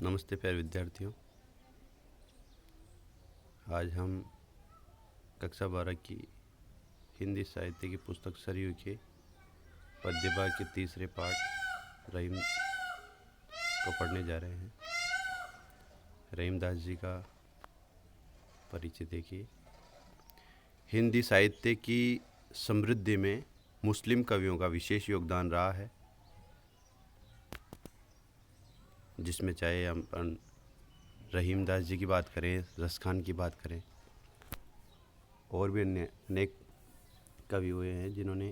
नमस्ते प्यारे विद्यार्थियों। आज हम कक्षा 12 की हिंदी साहित्य की पुस्तक सरयू के पद्यभाग के तीसरे पाठ रहीम को पढ़ने जा रहे हैं। रहीमदास जी का परिचय देखिए। हिंदी साहित्य की समृद्धि में मुस्लिम कवियों का विशेष योगदान रहा है, जिसमें चाहे हम रहीमदास जी की बात करें, रसखान की बात करें, और भी अन्य अनेक कवि हुए हैं जिन्होंने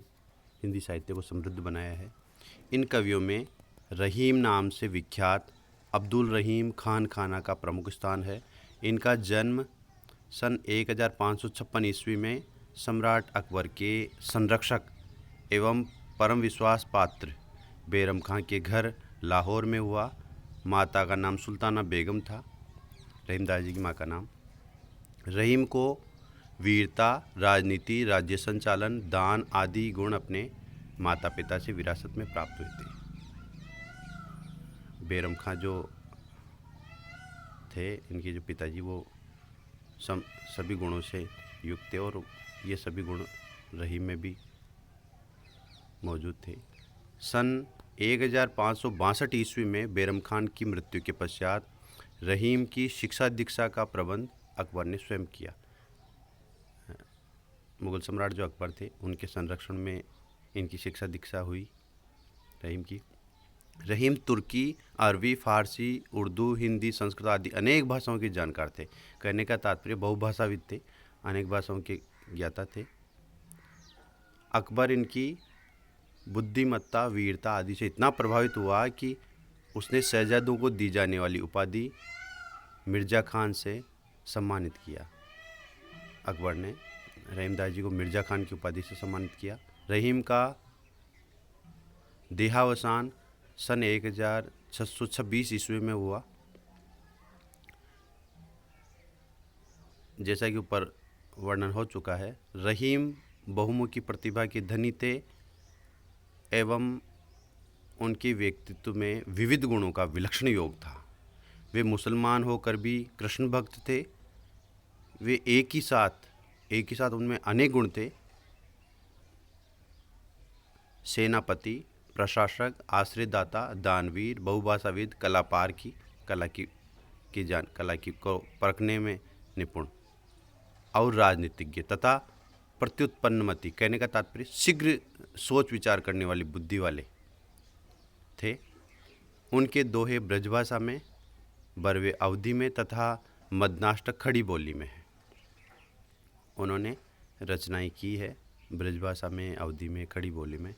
हिंदी साहित्य को समृद्ध बनाया है। इन कवियों में रहीम नाम से विख्यात अब्दुल रहीम खान खाना का प्रमुख स्थान है। इनका जन्म सन 1556 ईस्वी में सम्राट अकबर के संरक्षक एवं परम विश्वास पात्र बैरम खां के घर लाहौर में हुआ। माता का नाम सुल्ताना बेगम था, रहीमदास जी की माँ का नाम। रहीम को वीरता, राजनीति, राज्य संचालन, दान आदि गुण अपने माता पिता से विरासत में प्राप्त हुए थे। बैरम खां जो थे, इनके जो पिताजी, वो सभी गुणों से युक्त थे और ये सभी गुण रहीम में भी मौजूद थे। सन 1562 ईस्वी में बैरम खान की मृत्यु के पश्चात रहीम की शिक्षा दीक्षा का प्रबंध अकबर ने स्वयं किया। मुग़ल सम्राट जो अकबर थे, उनके संरक्षण में इनकी शिक्षा दीक्षा हुई रहीम की। रहीम तुर्की, अरबी, फारसी, उर्दू, हिंदी, संस्कृत आदि अनेक भाषाओं के जानकार थे। कहने का तात्पर्य बहुभाषाविद थे, अनेक भाषाओं के ज्ञाता थे। अकबर इनकी बुद्धिमत्ता, वीरता आदि से इतना प्रभावित हुआ कि उसने शहजादों को दी जाने वाली उपाधि मिर्ज़ा खान से सम्मानित किया। अकबर ने रहीमदास जी को मिर्ज़ा खान की उपाधि से सम्मानित किया। रहीम का देहावसान सन 1626 ईस्वी में हुआ। जैसा कि ऊपर वर्णन हो चुका है, रहीम बहुमुखी प्रतिभा के धनी थे एवं उनके व्यक्तित्व में विविध गुणों का विलक्षण योग था। वे मुसलमान होकर भी कृष्ण भक्त थे। वे एक ही साथ उनमें अनेक गुण थे: सेनापति, प्रशासक, आश्रयदाता, दानवीर, बहुभाषाविद, कला की को परखने में निपुण और राजनीतिज्ञ तथा प्रत्युत्पन्नमति, कहने का तात्पर्य शीघ्र सोच विचार करने वाली बुद्धि वाले थे। उनके दोहे ब्रजभाषा में, बरवे अवधी में तथा मदनाष्टक खड़ी बोली में है। उन्होंने रचनाएं की है ब्रजभाषा में, अवधी में, खड़ी बोली में।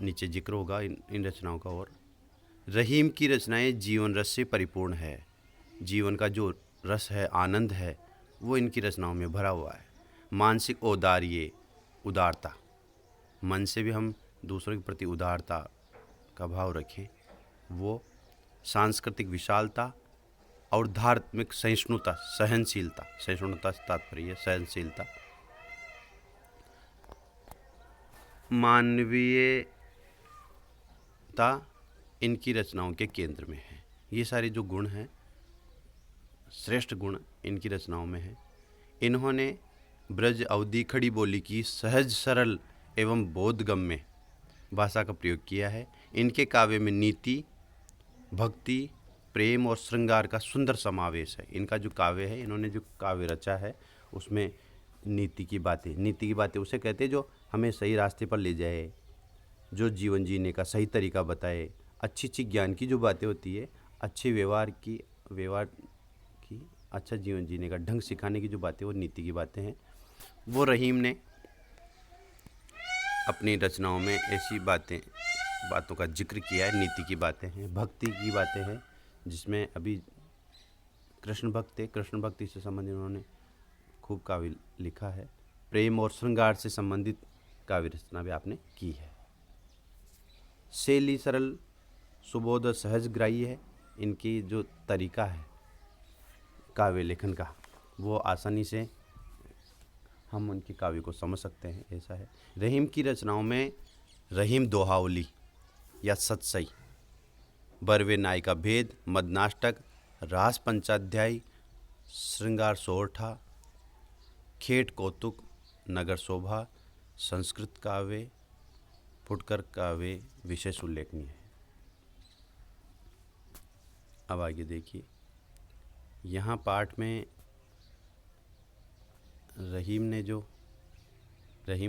नीचे जिक्र होगा इन रचनाओं का। और रहीम की रचनाएं जीवन रस से परिपूर्ण है। जीवन का जो रस है, आनंद है, वो इनकी रचनाओं में भरा हुआ है। मानसिक औदार्य, उदारता, मन से भी हम दूसरों के प्रति उदारता का भाव रखें। वो सांस्कृतिक विशालता और धार्मिक सहिष्णुता, सहनशीलता से तात्पर्य सहनशीलता, मानवीयता इनकी रचनाओं के केंद्र में है। ये सारे जो गुण हैं, श्रेष्ठ गुण इनकी रचनाओं में हैं। इन्होंने ब्रज अवधी खड़ी बोली की सहज, सरल एवं बोधगम्य भाषा का प्रयोग किया है। इनके काव्य में नीति, भक्ति, प्रेम और श्रृंगार का सुंदर समावेश है। इनका जो काव्य है, इन्होंने जो काव्य रचा है, उसमें नीति की बातें उसे कहते हैं जो हमें सही रास्ते पर ले जाए, जो जीवन जीने का सही तरीका बताए, अच्छी ज्ञान की जो बातें होती है, अच्छे व्यवहार की अच्छा जीवन जीने का ढंग सिखाने की जो बातें, वो नीति की बातें हैं। वो रहीम ने अपनी रचनाओं में ऐसी बातों का जिक्र किया है। नीति की बातें हैं, भक्ति की बातें हैं, जिसमें अभी कृष्ण भक्त थे, कृष्ण भक्ति से संबंधित उन्होंने खूब काव्य लिखा है। प्रेम और श्रृंगार से संबंधित काव्य रचना भी आपने की है। शैली सरल, सुबोध, सहज ग्राही है। इनकी जो तरीका है काव्य लेखन का, वो आसानी से हम उनके काव्य को समझ सकते हैं, ऐसा है। रहीम की रचनाओं में रहीम दोहावली या सतसई बरवे नाई का भेद, मदनाष्टक, रास पंचाध्यायी, श्रृंगार सोरठा, खेट कौतुक, नगर शोभा, संस्कृत काव्य, फुटकर काव्य विशेष उल्लेखनीय है। अब आगे देखिए, यहाँ पाठ में रहीम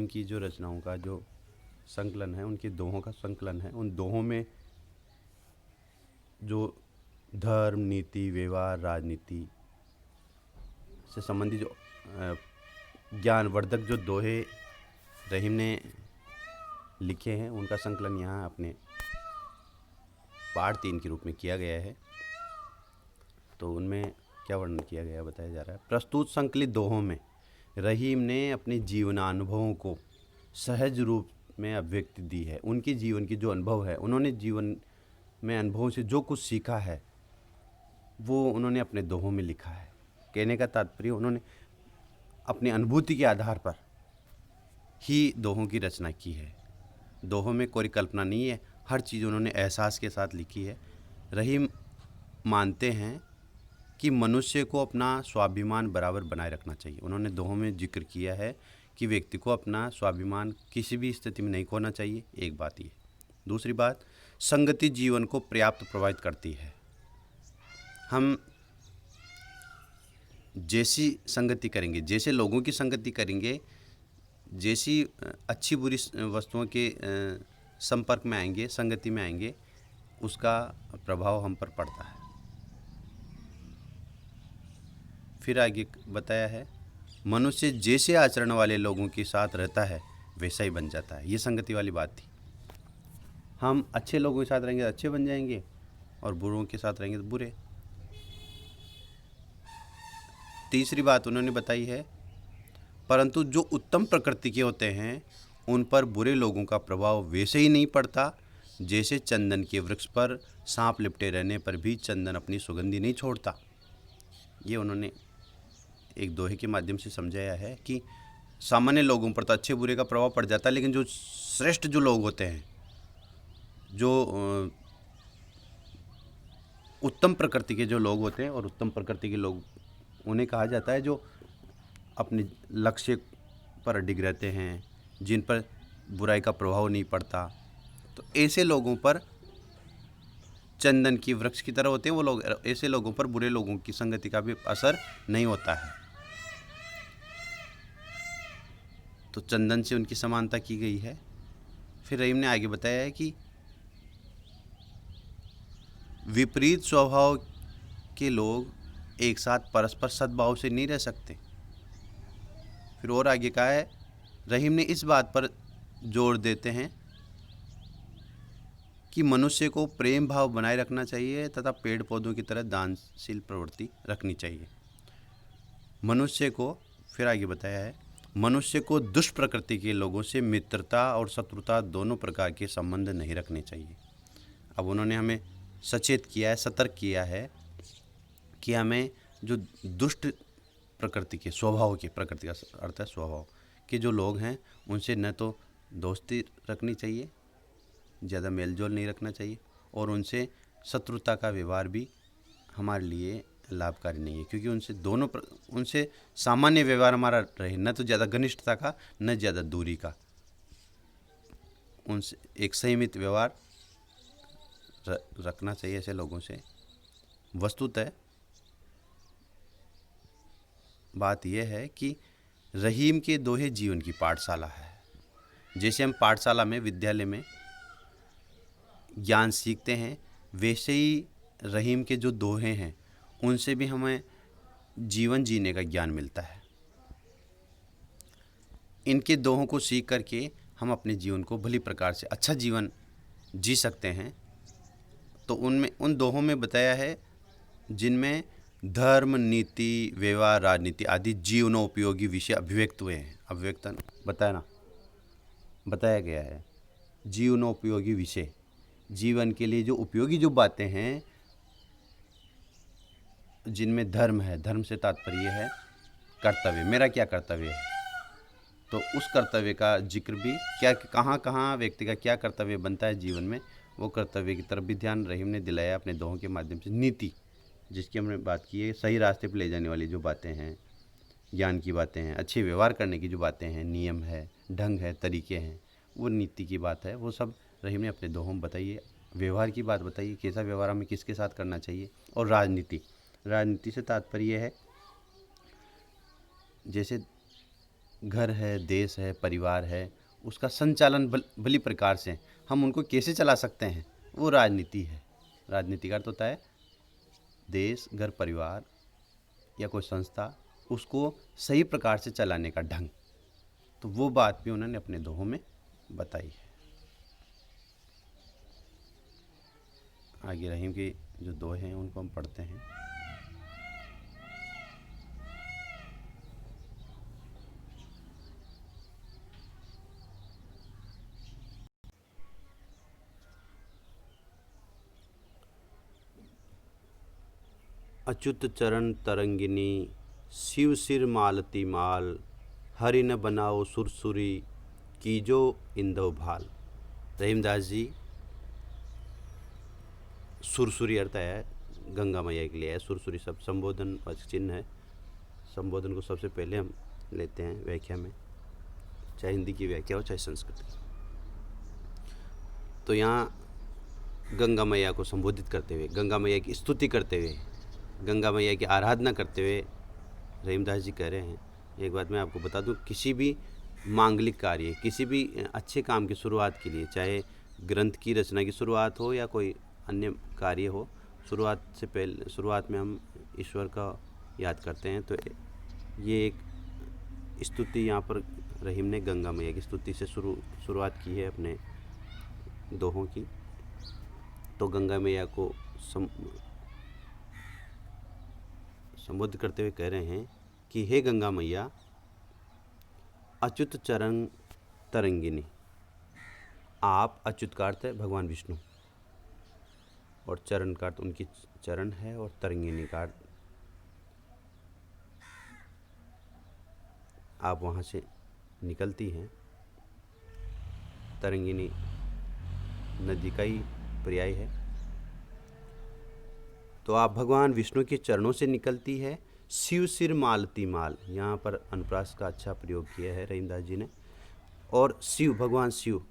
की जो रचनाओं का जो संकलन है, उनके दोहों का संकलन है। उन दोहों में जो धर्म, नीति, व्यवहार, राजनीति से संबंधित जो ज्ञानवर्धक जो दोहे रहीम ने लिखे हैं, उनका संकलन यहाँ अपने पाठ 3 के रूप में किया गया है। तो उनमें क्या वर्णन किया गया बताया जा रहा है। प्रस्तुत संकलित दोहों में रहीम ने अपने जीवनानुभवों को सहज रूप में अभिव्यक्ति दी है। उनके जीवन की जो अनुभव है, उन्होंने जीवन में अनुभवों से जो कुछ सीखा है, वो उन्होंने अपने दोहों में लिखा है। कहने का तात्पर्य, उन्होंने अपनी अनुभूति के आधार पर ही दोहों की रचना की है। दोहों में कोई कल्पना नहीं है, हर चीज़ उन्होंने एहसास के साथ लिखी है। रहीम मानते हैं कि मनुष्य को अपना स्वाभिमान बराबर बनाए रखना चाहिए। उन्होंने दोहों में जिक्र किया है कि व्यक्ति को अपना स्वाभिमान किसी भी स्थिति में नहीं खोना चाहिए। एक बात ये। दूसरी बात, संगति जीवन को पर्याप्त प्रभावित करती है। हम जैसी संगति करेंगे, जैसे लोगों की संगति करेंगे, जैसी अच्छी बुरी वस्तुओं के संपर्क में आएंगे, संगति में आएंगे, उसका प्रभाव हम पर पड़ता है। फिर आगे बताया है, मनुष्य जैसे आचरण वाले लोगों के साथ रहता है वैसा ही बन जाता है। ये संगति वाली बात थी। हम अच्छे लोगों के साथ रहेंगे तो अच्छे बन जाएंगे, और बुरों के साथ रहेंगे तो बुरे। तीसरी बात उन्होंने बताई है, परंतु जो उत्तम प्रकृति के होते हैं उन पर बुरे लोगों का प्रभाव वैसे ही नहीं पड़ता जैसे चंदन के वृक्ष पर सांप लिपटे रहने पर भी चंदन अपनी सुगंधी नहीं छोड़ता। ये उन्होंने एक दोहे के माध्यम से समझाया है कि सामान्य लोगों पर तो अच्छे बुरे का प्रभाव पड़ जाता है, लेकिन जो श्रेष्ठ जो लोग होते हैं, जो उत्तम प्रकृति के जो लोग होते हैं, और उत्तम प्रकृति के लोग उन्हें कहा जाता है जो अपने लक्ष्य पर अडिग रहते हैं, जिन पर बुराई का प्रभाव नहीं पड़ता। तो ऐसे लोगों पर चंदन की वृक्ष की तरह होते हैं वो लोग। ऐसे लोगों पर बुरे लोगों की संगति का भी असर नहीं होता है। तो चंदन से उनकी समानता की गई है। फिर रहीम ने आगे बताया है कि विपरीत स्वभाव के लोग एक साथ परस्पर सद्भाव से नहीं रह सकते। फिर और आगे कहा है, रहीम ने इस बात पर जोर देते हैं कि मनुष्य को प्रेम भाव बनाए रखना चाहिए तथा पेड़ पौधों की तरह दानशील प्रवृत्ति रखनी चाहिए। मनुष्य को, फिर आगे बताया है, मनुष्य को दुष्ट प्रकृति के लोगों से मित्रता और शत्रुता दोनों प्रकार के संबंध नहीं रखने चाहिए। अब उन्होंने हमें सचेत किया है, सतर्क किया है कि हमें जो दुष्ट प्रकृति के स्वभाव के, प्रकृति का अर्थ है स्वभाव के जो लोग हैं, उनसे न तो दोस्ती रखनी चाहिए, ज़्यादा मेलजोल नहीं रखना चाहिए, और उनसे शत्रुता का व्यवहार भी हमारे लिए लाभकारी नहीं है, क्योंकि उनसे सामान्य व्यवहार हमारा रहे, न तो ज़्यादा घनिष्ठता का न ज़्यादा दूरी का। उनसे एक संयमित व्यवहार रखना चाहिए ऐसे लोगों से। वस्तुतः बात यह है कि रहीम के दोहे जीवन की पाठशाला है। जैसे हम पाठशाला में, विद्यालय में ज्ञान सीखते हैं, वैसे ही रहीम के जो दोहे हैं उनसे भी हमें जीवन जीने का ज्ञान मिलता है। इनके दोहों को सीख करके हम अपने जीवन को भली प्रकार से अच्छा जीवन जी सकते हैं। तो उन दोहों में बताया है जिनमें धर्म, नीति, व्यवहार, राजनीति आदि जीवनोपयोगी विषय अभिव्यक्त हुए हैं। अभिव्यक्तन बताया गया है। जीवनोपयोगी विषय, जीवन के लिए जो उपयोगी जो बातें हैं, जिनमें धर्म है, धर्म से तात्पर्य है कर्तव्य, मेरा क्या कर्तव्य है, तो उस कर्तव्य का जिक्र भी, क्या कहाँ कहाँ व्यक्ति का क्या कर्तव्य बनता है जीवन में, वो कर्तव्य की तरफ भी ध्यान रहीम ने दिलाया अपने दोहों के माध्यम से। नीति, जिसकी हमने बात की है, सही रास्ते पर ले जाने वाली जो बातें हैं, ज्ञान की बातें हैं, अच्छे व्यवहार करने की जो बातें हैं, नियम है, ढंग है, तरीके हैं, वो नीति की बात है, वो सब रहीम ने अपने दोहों में बताई है। व्यवहार की बात बताइए, कैसा व्यवहार हमें किसके साथ करना चाहिए। और राजनीति, राजनीति से तात्पर्य है जैसे घर है, देश है, परिवार है, उसका संचालन भली प्रकार से हम उनको कैसे चला सकते हैं, वो राजनीति है। राजनीति का अर्थ होता है देश, घर, परिवार या कोई संस्था, उसको सही प्रकार से चलाने का ढंग। तो वो बात भी उन्होंने अपने दोहों में बताई है। आगे रहीम के जो दोहे हैं उनको हम पढ़ते हैं। अच्युत चरण तरंगिनी, शिव सिर मालती माल, हरि न बनाओ सुरसुरी, कीजो इंदव भाल। रहीमदास जी, सुरसुरी अर्थ है गंगा मैया के लिए है। सुरसुरी सब संबोधन चिन्ह है। संबोधन को सबसे पहले हम लेते हैं व्याख्या में, चाहे हिंदी की व्याख्या हो चाहे संस्कृत की। तो यहाँ गंगा मैया को संबोधित करते हुए, गंगा मैया की स्तुति करते हुए, गंगा मैया की आराधना करते हुए रहीमदास जी कह रहे हैं, एक बात मैं आपको बता दूं, किसी भी मांगलिक कार्य, किसी भी अच्छे काम की शुरुआत के लिए, चाहे ग्रंथ की रचना की शुरुआत हो या कोई अन्य कार्य हो, शुरुआत में हम ईश्वर का याद करते हैं। तो ये एक स्तुति यहाँ पर रहीम ने गंगा मैया की स्तुति से शुरुआत की है अपने दोहों की। तो गंगा मैया को संबोधित करते हुए कह रहे हैं कि हे गंगा मैया, अच्युत चरण तरंगिनी। आप, अच्युत का अर्थ है भगवान विष्णु, और चरण का अर्थ उनकी चरण है, और तरंगिनी का अर्थ आप वहाँ से निकलती हैं। तरंगिनी नदी का ही पर्याय है। तो आप भगवान विष्णु के चरणों से निकलती है। शिव सिर मालती माल, यहाँ पर अनुप्रास का अच्छा प्रयोग किया है रहीमदास जी ने। और शिव, भगवान शिव,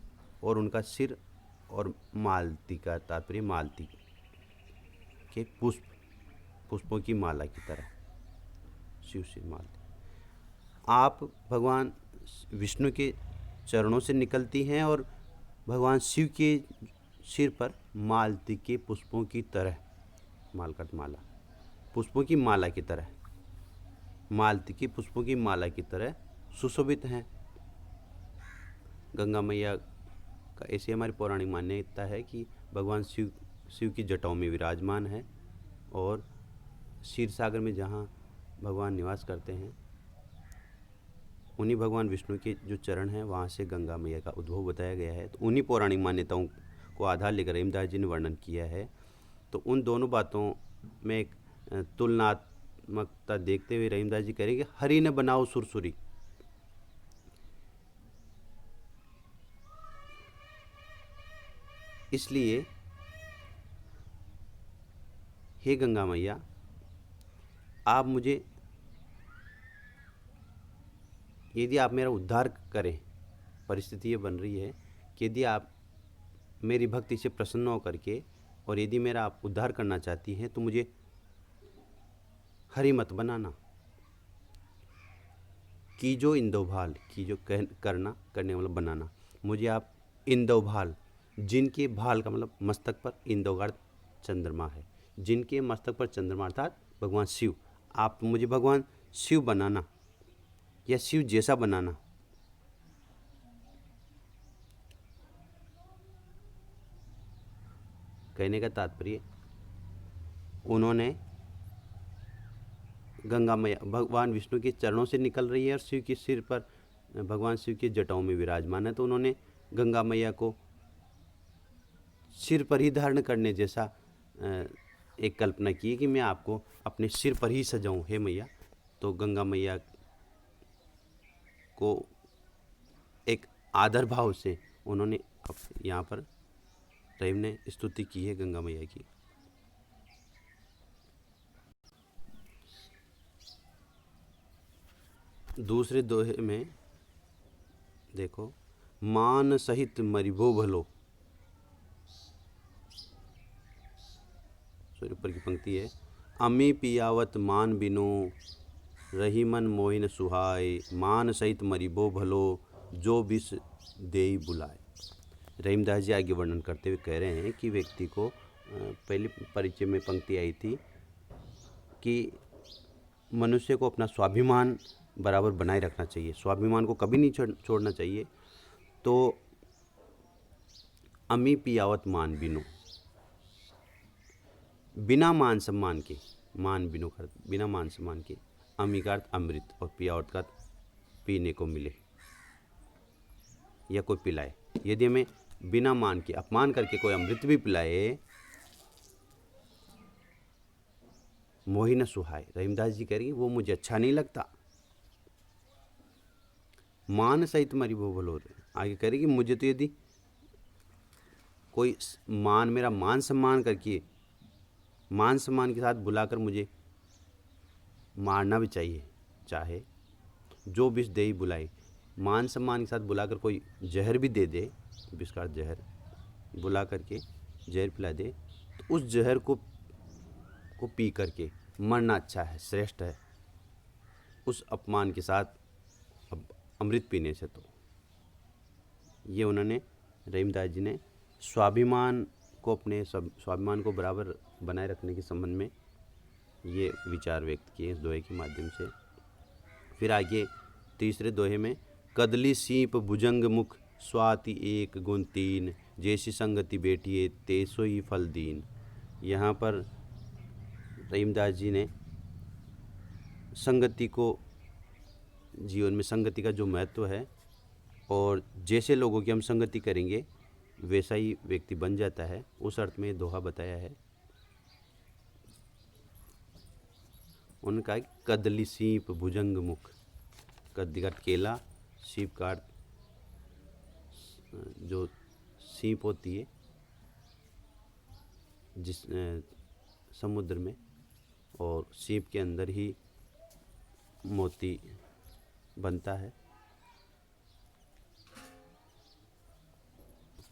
और उनका सिर, और मालती का तात्पर्य मालती के पुष्पों की माला की तरह, शिव सिर मालती। आप भगवान विष्णु के चरणों से निकलती हैं और भगवान शिव के सिर पर मालती के पुष्पों की तरह, मालकट माला, पुष्पों की माला की तरह, मालती के पुष्पों की माला की तरह सुशोभित हैं। गंगा मैया का ऐसी हमारी पौराणिक मान्यता है कि भगवान शिव की जटाओं में विराजमान है, और क्षीर सागर में जहाँ भगवान निवास करते हैं, उन्हीं भगवान विष्णु के जो चरण हैं वहाँ से गंगा मैया का उद्भव बताया गया है। तो उन्हीं पौराणिक मान्यताओं को आधार लेकर रहीमदास जी ने वर्णन किया है। तो उन दोनों बातों में एक तुलनात्मकता देखते हुए रहीमदास जी कह रहे हैं कि हरि न बनाओ सुरसुरी। इसलिए हे गंगा मैया, आप मुझे, यदि आप मेरा उद्धार करें, परिस्थिति ये बन रही है कि यदि आप मेरी भक्ति से प्रसन्न होकर के, और यदि मेरा आप उद्धार करना चाहती हैं, तो मुझे हरि मत बनाना। कीजो इंदोभाल, कीजो करना, करने मतलब बनाना, मुझे आप इंदोभाल, जिनके भाल का मतलब मस्तक पर, इंदो का अर्थ चंद्रमा है, जिनके मस्तक पर चंद्रमा अर्थात भगवान शिव, आप मुझे भगवान शिव बनाना या शिव जैसा बनाना। कहने का तात्पर्य, उन्होंने गंगा मैया भगवान विष्णु के चरणों से निकल रही है और शिव के सिर पर भगवान शिव के जटाओं में विराजमान है, तो उन्होंने गंगा मैया को सिर पर ही धारण करने जैसा एक कल्पना की कि मैं आपको अपने सिर पर ही सजाऊं हे मैया। तो गंगा मैया को एक आदर भाव से उन्होंने यहाँ पर रहीम ने स्तुति की है गंगा मैया की। दूसरे दोहे में देखो, मान सहित मरिबो भलो, सॉरी ऊपर की पंक्ति है, अमी पियावत मान बिनो, रही मन मोहिन सुहाय, मान सहित मरिबो भलो, जो बिस देई बुलाए। रहीमदास जी आगे वर्णन करते हुए कह रहे हैं कि व्यक्ति को पहले परिचय में पंक्ति आई थी कि मनुष्य को अपना स्वाभिमान बराबर बनाए रखना चाहिए, स्वाभिमान को कभी नहीं छोड़ना चाहिए। तो अमी पियावत मान बिनो, बिना मान सम्मान के, मान बिनो कर बिना मान सम्मान के, अमी का अर्थ अमृत और पियावत का पीने को मिले या कोई पिलाए। यदि हमें बिना मान के अपमान करके कोई अमृत भी पिलाए, मोहि न सुहाए, रहीमदास जी कह रही वो मुझे अच्छा नहीं लगता। मान सहित मरी वो बोलो, आगे कह रही कि मुझे तो यदि कोई मेरा मान सम्मान करके, मान सम्मान के साथ बुलाकर मुझे मारना भी चाहिए, चाहे जो विष दे ही बुलाए, मान सम्मान के साथ बुलाकर कोई जहर भी दे दे, विष का जहर बुला करके जहर पिला दे, तो उस जहर को पी करके मरना अच्छा है, श्रेष्ठ है उस अपमान के साथ अमृत पीने से। तो ये उन्होंने, रहीमदास जी ने स्वाभिमान को, अपने स्वाभिमान को बराबर बनाए रखने के संबंध में ये विचार व्यक्त किए इस दोहे के माध्यम से। फिर आगे तीसरे दोहे में, कदली सीप भुजंग मुख, स्वाति एक गुण तीन, जैसी संगति बैठिए ते सोई फल दीन। यहाँ पर रहीमदास जी ने संगति को, जीवन में संगति का जो महत्व है और जैसे लोगों की हम संगति करेंगे वैसा ही व्यक्ति बन जाता है, उस अर्थ में दोहा बताया है। उन्होंने कहा कि कदली सीप भुजंग मुख, कदली का केला, सीप का जो सीप होती है जिस समुद्र में, और सीप के अंदर ही मोती बनता है,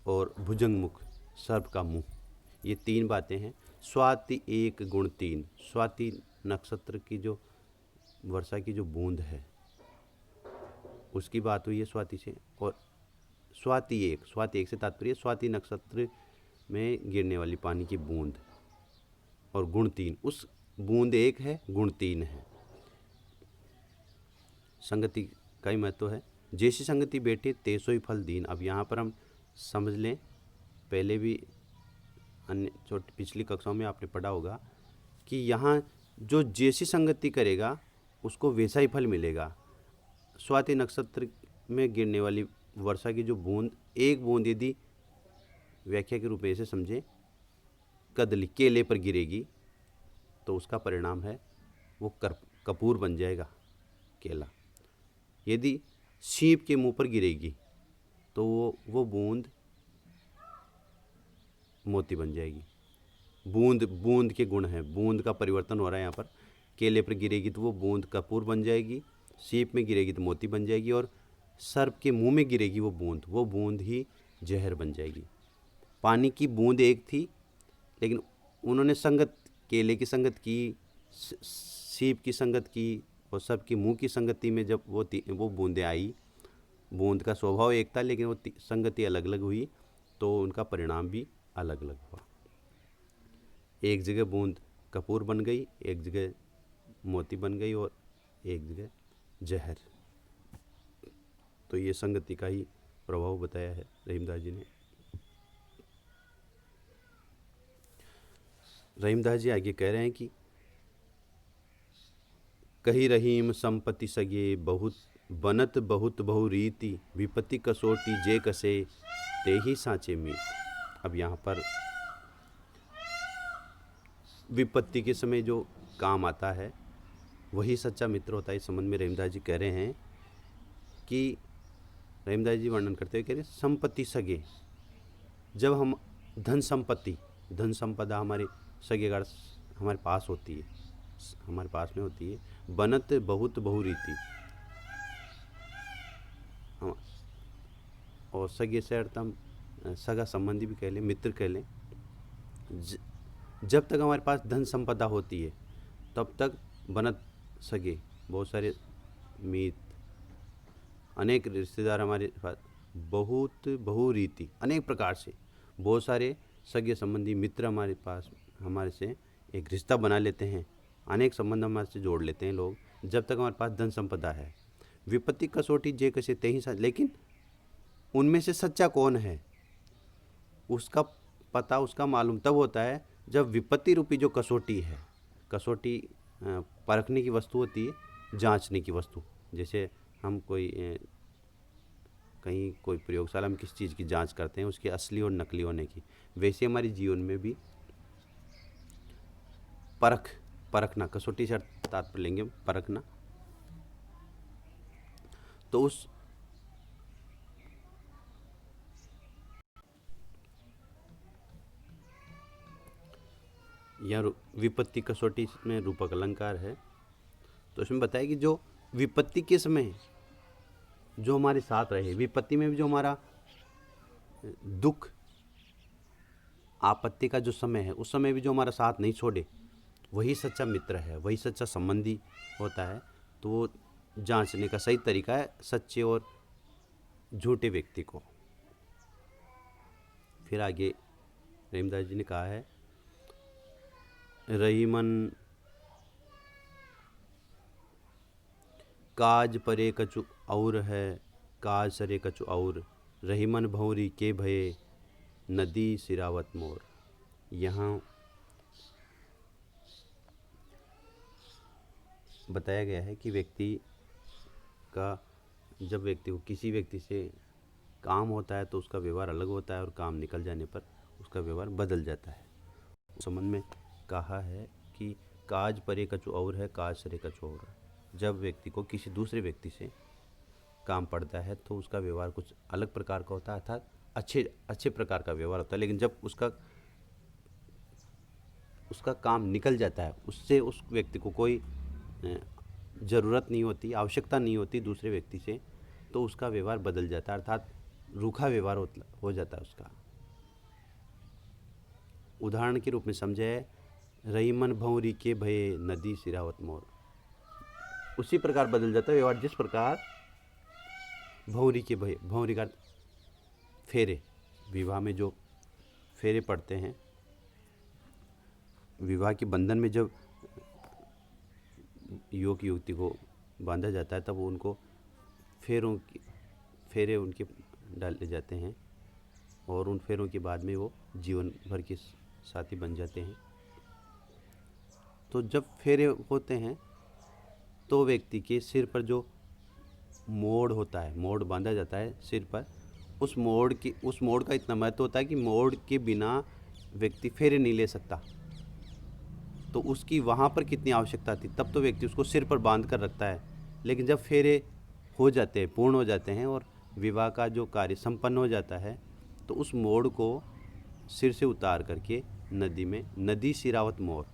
और भुजंग मुख सर्प का मुंह। ये तीन बातें हैं। स्वाति एक गुण तीन, स्वाति नक्षत्र की जो वर्षा की जो बूंद है उसकी बात हुई है स्वाति से, और स्वाति एक से तात्पर्य स्वाति नक्षत्र में गिरने वाली पानी की बूंद, और गुण तीन, उस बूंद एक है, गुण तीन है। संगति का ही महत्व है। जैसी संगति बैठे तेसो ही फल दीन। अब यहाँ पर हम समझ लें, पहले भी अन्य छोटी पिछली कक्षाओं में आपने पढ़ा होगा कि यहाँ जो जैसी संगति करेगा उसको वैसा ही फल मिलेगा। स्वाति नक्षत्र में गिरने वाली वर्षा की जो बूंद, एक बूंद यदि व्याख्या के रूप में ऐसे समझे, कदली केले पर गिरेगी तो उसका परिणाम है वो कपूर बन जाएगा केला। यदि सीप के मुंह पर गिरेगी तो वो बूंद मोती बन जाएगी। बूंद के गुण हैं, बूंद का परिवर्तन हो रहा है यहाँ पर। केले पर गिरेगी तो वो बूंद कपूर बन जाएगी, सीप में गिरेगी तो मोती बन जाएगी, और सर्प के मुंह में गिरेगी वो बूंद ही जहर बन जाएगी। पानी की बूंद एक थी, लेकिन उन्होंने संगत, केले की संगत की, सीप की संगत की, और सर्प के मुंह की संगति में जब वो बूंदें आई, बूंद का स्वभाव एक था लेकिन वो संगति अलग अलग हुई, तो उनका परिणाम भी अलग अलग हुआ। एक जगह बूंद कपूर बन गई, एक जगह मोती बन गई, और एक जगह जहर। तो ये संगति का ही प्रभाव बताया है रहीमदास जी ने। रहीमदास जी आगे कह रहे हैं कि कही रहीम संपत्ति सगे, बहुत बनत बहुत बहु रीति, विपत्ति कसोटी जे कसे ते ही सांचे मीत। अब यहाँ पर विपत्ति के समय जो काम आता है वही सच्चा मित्र होता है। इस संबंध में रहीमदास जी कह रहे हैं कि, रहीमदास जी वर्णन करते हुए कह रहे हैं, संपत्ति सगे, धन संपत्ति, धन संपदा हमारे सगेगार हमारे पास होती है, हमारे पास में होती है। बनत बहुत बहुरीति, हम और सगे से अर्थ हम सगा संबंधी भी कह लें, मित्र कह लें। जब तक हमारे पास धन संपदा होती है तब तक बनत सगे, बहुत सारे मित्र, अनेक रिश्तेदार हमारे पास, बहुत बहुरीति, अनेक प्रकार से बहुत सारे सगे संबंधी मित्र हमारे पास हमारे से एक रिश्ता बना लेते हैं, अनेक संबंध हमारे से जोड़ लेते हैं लोग, जब तक हमारे पास धन संपदा है। विपत्ति कसौटी जे कसे ते ही, लेकिन उनमें से सच्चा कौन है उसका पता, उसका मालूम तब होता है जब विपत्ति रूपी जो कसौटी है, कसौटी परखने की वस्तु होती है, जांचने की वस्तु। जैसे हम कहीं कोई प्रयोगशाला में किस चीज़ की जांच करते हैं, उसके असली और नकली होने की, वैसे हमारे जीवन में भी परखना, कसौटी से तात्पर्य लेंगे परखना। तो उस यह विपत्ति कसौटी में रूपक अलंकार है। तो इसमें बताया कि जो विपत्ति के समय जो हमारे साथ रहे, विपत्ति में भी जो हमारा दुख आपत्ति का जो समय है, उस समय भी जो हमारा साथ नहीं छोड़े, वही सच्चा मित्र है, वही सच्चा संबंधी होता है। तो वो जांचने का सही तरीका है सच्चे और झूठे व्यक्ति को। फिर आगे रहीमदास जी ने कहा है, रहीमन काज परे कछु और है, काज सरे कछु और, रहीमन भौरी के भये, नदी सिरावत मोर। यहाँ बताया गया है कि जब व्यक्ति को किसी व्यक्ति से काम होता है तो उसका व्यवहार अलग होता है, और काम निकल जाने पर उसका व्यवहार बदल जाता है। उस संबंध में कहा है कि काज परे कछु और है, काज सरे कछु और है। जब व्यक्ति को किसी दूसरे व्यक्ति से काम पड़ता है तो उसका व्यवहार कुछ अलग प्रकार का होता है, अर्थात अच्छे प्रकार का व्यवहार होता है। लेकिन जब उसका काम निकल जाता है, उससे उस व्यक्ति को कोई ज़रूरत नहीं होती, आवश्यकता नहीं होती दूसरे व्यक्ति से, तो उसका व्यवहार बदल जाता है, अर्थात रूखा व्यवहार हो जाता है उसका। उदाहरण के रूप में समझे, रहीमन भौरी के भये, नदी सिरावत मोर। उसी प्रकार बदल जाता है व्यवहार जिस प्रकार भौरी के भये, भौरी का फेरे, विवाह में जो फेरे पड़ते हैं, विवाह के बंधन में जब युवक युवती को बांधा जाता है, तब उनको फेरे उनके डाले जाते हैं, और उन फेरों के बाद में वो जीवन भर के साथी बन जाते हैं। तो जब फेरे होते हैं तो व्यक्ति के सिर पर जो मोड़ होता है, मोड़ बांधा जाता है सिर पर, उस मोड़ का इतना महत्व होता है कि मोड़ के बिना व्यक्ति फेरे नहीं ले सकता। तो उसकी वहाँ पर कितनी आवश्यकता थी, तब तो व्यक्ति उसको सिर पर बांध कर रखता है। लेकिन जब फेरे हो जाते हैं, पूर्ण हो जाते हैं और विवाह का जो कार्य संपन्न हो जाता है, तो उस मोड़ को सिर से उतार करके नदी में, नदी सिरावत मोड़,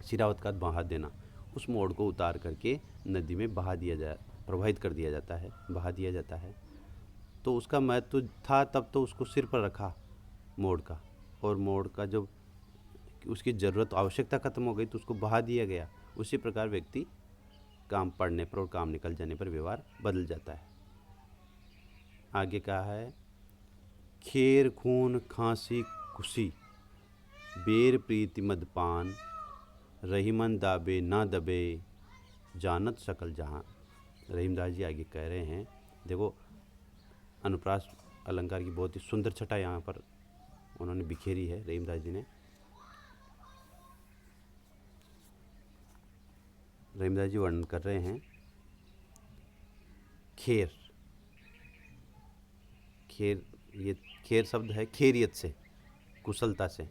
सिरावत का बहा देना, उस मोड़ को उतार करके नदी में प्रवाहित कर दिया जाता है, बहा दिया जाता है। तो उसका महत्व था तब तो उसको सिर पर रखा मोड़ का, और मोड़ का जब उसकी ज़रूरत आवश्यकता खत्म हो गई तो उसको बहा दिया गया। उसी प्रकार व्यक्ति काम पड़ने पर और काम निकल जाने पर व्यवहार बदल जाता है। आगे कहा है, खेर खून खांसी खुशी, बेर प्रीति मदपान, रहीमन दाबे ना दबे, जानत सकल जहां। रहीमदास जी आगे कह रहे हैं, देखो अनुप्रास अलंकार की बहुत ही सुंदर छटा यहाँ पर उन्होंने बिखेरी है रहीमदास जी ने। रहीमदास जी वर्णन कर रहे हैं, खेर, ये खेर शब्द है खेरियत से, कुशलता से,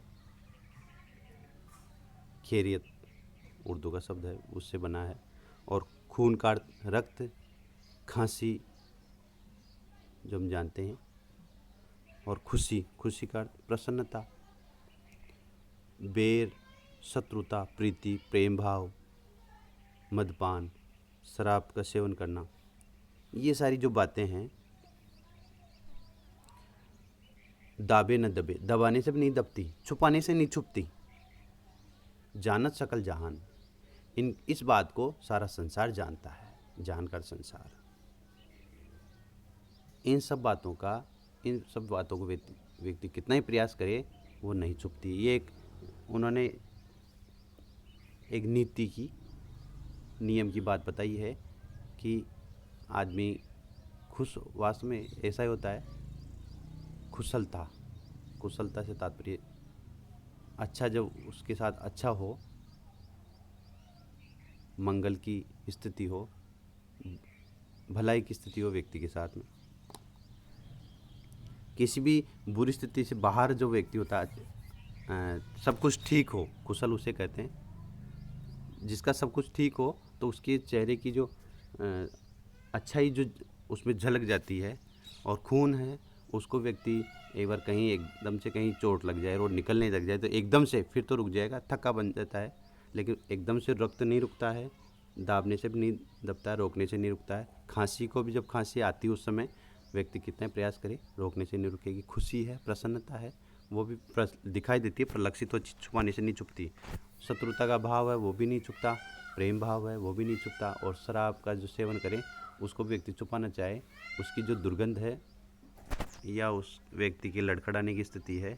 खेरियत उर्दू का शब्द है, उससे बना है। और खून का रक्त, खांसी जो हम जानते हैं, और खुशी, खुशी का अर्थ प्रसन्नता। बेर, शत्रुता, प्रीति, प्रेम भाव, मदपान, शराब का सेवन करना, ये सारी जो बातें हैं, दाबे न दबे, दबाने से भी नहीं दबती, छुपाने से नहीं छुपती, जानत सकल जहान, इस बात को सारा संसार जानता है, जानकर संसार। इन सब बातों को व्यक्ति कितना ही प्रयास करे वो नहीं छुपती। ये उन्होंने एक नीति की, नियम की बात बताई है कि आदमी खुश, वास्तव में ऐसा ही होता है। कुशलता से तात्पर्य अच्छा, जब उसके साथ अच्छा हो, मंगल की स्थिति हो, भलाई की स्थिति हो व्यक्ति के साथ में। किसी भी बुरी स्थिति से बाहर जो व्यक्ति होता है, सब कुछ ठीक हो, कुशल उसे कहते हैं। जिसका सब कुछ ठीक हो तो उसके चेहरे की जो अच्छाई जो उसमें झलक जाती है, और खून है, उसको व्यक्ति एक बार कहीं एकदम से कहीं चोट लग जाए और निकलने लग जाए तो एकदम से फिर तो रुक जाएगा, थक्का बन जाता है, लेकिन एकदम से रक्त नहीं रुकता है, दाबने से भी नहीं दबता है, रोकने से नहीं रुकता है। खांसी को भी जब खांसी आती है उस समय व्यक्ति कितना प्रयास करे, रोकने से नहीं रुकेगी। खुशी है, प्रसन्नता है, वो भी दिखाई देती है, प्रलक्षित हो, छुपाने से नहीं छुपती। शत्रुता का भाव है, वो भी नहीं छुपता। प्रेम भाव है, वो भी नहीं छुपता। और शराब का जो सेवन करे उसको व्यक्ति छुपाना चाहे, उसकी जो दुर्गंध है या उस व्यक्ति की लड़खड़ाने की स्थिति है,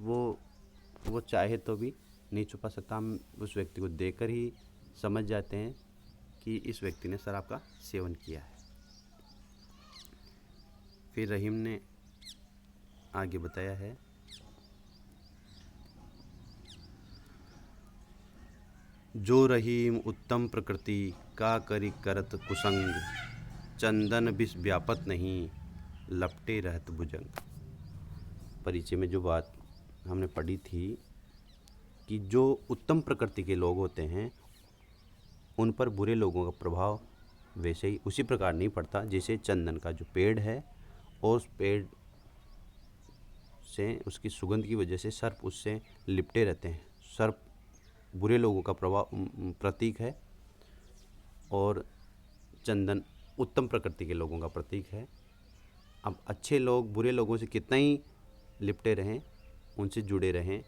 वो चाहे तो भी नहीं छुपा सकता। हम उस व्यक्ति को देखकर ही समझ जाते हैं कि इस व्यक्ति ने शराब का सेवन किया है। फिर रहीम ने आगे बताया है, जो रहीम उत्तम प्रकृति का करी करत कुसंग, चंदन विष व्यापत नहीं, लपटे रहत भुजंग। परिचय में जो बात हमने पढ़ी थी कि जो उत्तम प्रकृति के लोग होते हैं उन पर बुरे लोगों का प्रभाव वैसे ही उसी प्रकार नहीं पड़ता जैसे चंदन का जो पेड़ है, और उस पेड़ से उसकी सुगंध की वजह से सर्प उससे लिपटे रहते हैं। सर्प बुरे लोगों का प्रतीक है और चंदन उत्तम प्रकृति के लोगों का प्रतीक है। अब अच्छे लोग बुरे लोगों से कितना ही लिपटे रहें, उनसे जुड़े रहें,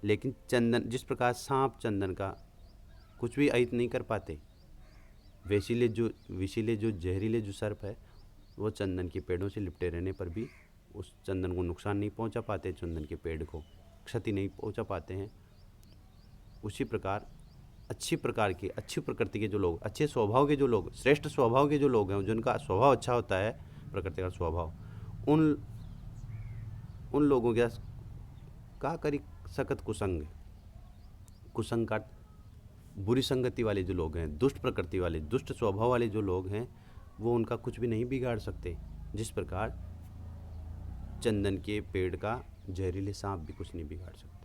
लेकिन चंदन, जिस प्रकार सांप चंदन का कुछ भी अहित नहीं कर पाते, विषीले जो जहरीले जो सर्प है वो चंदन के पेड़ों से लिपटे रहने पर भी उस चंदन को नुकसान नहीं पहुंचा पाते, चंदन के पेड़ को क्षति नहीं पहुंचा पाते हैं। उसी प्रकार अच्छी प्रकृति के जो लोग, अच्छे स्वभाव के जो लोग, श्रेष्ठ स्वभाव के जो लोग हैं, जिनका स्वभाव अच्छा होता है, प्रकृति का स्वभाव, उन लोगों का करी सकत कुसंग। कुसंग का बुरी संगति वाले जो लोग हैं, दुष्ट प्रकृति वाले, दुष्ट स्वभाव वाले जो लोग हैं, वो उनका कुछ भी नहीं बिगाड़ सकते। जिस प्रकार चंदन के पेड़ का जहरीले सांप भी कुछ नहीं बिगाड़ सकते।